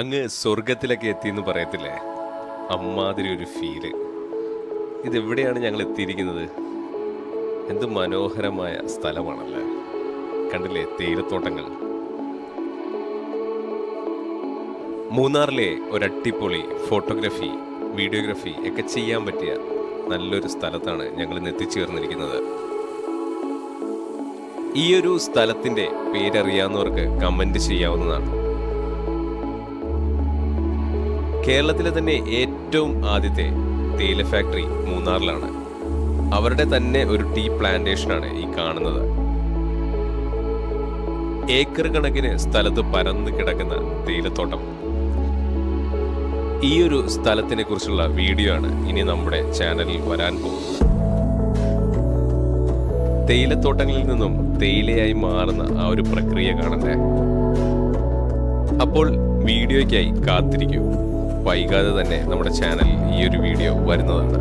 അങ്ങ് സ്വർഗത്തിലൊക്കെ എത്തിയെന്ന് പറയത്തില്ലേ? അമ്മാതിരി ഒരു ഫീല്. ഇതെവിടെയാണ് ഞങ്ങൾ എത്തിയിരിക്കുന്നത്? എന്ത് മനോഹരമായ സ്ഥലമാണല്ലേ! കണ്ടില്ലേ തേയിലത്തോട്ടങ്ങൾ? മൂന്നാറിലെ ഒരട്ടിപ്പൊളി ഫോട്ടോഗ്രാഫി, വീഡിയോഗ്രാഫി ഒക്കെ ചെയ്യാൻ പറ്റിയ നല്ലൊരു സ്ഥലത്താണ് ഞങ്ങൾ ഇന്ന് എത്തിച്ചേർന്നിരിക്കുന്നത്. ഈ ഒരു സ്ഥലത്തിന്റെ പേരറിയാവുന്നവർക്ക് കമന്റ് ചെയ്യാവുന്നതാണ്. കേരളത്തിലെ തന്നെ ഏറ്റവും ആദ്യത്തെ തേയില ഫാക്ടറി മൂന്നാറിലാണ്. അവരുടെ തന്നെ ഒരു ടീ പ്ലാന്റേഷനാണ് ഈ കാണുന്നത്. ഏക്കർ കണക്കിന് സ്ഥലത്ത് പരന്ന് കിടക്കുന്ന തേയിലത്തോട്ടം. ഈ ഒരു സ്ഥലത്തിനെ കുറിച്ചുള്ള വീഡിയോ ആണ് ഇനി നമ്മുടെ ചാനലിൽ വരാൻ പോകുന്നത്. തേയിലത്തോട്ടങ്ങളിൽ നിന്നും തേയിലയായി മാറുന്ന ആ ഒരു പ്രക്രിയ കാണണ്ടേ? അപ്പോൾ വീഡിയോയ്ക്കായി കാത്തിരിക്കൂ. വൈകാതെ തന്നെ നമ്മുടെ ചാനലിൽ ഈ ഒരു വീഡിയോ വരുന്നതാണ്.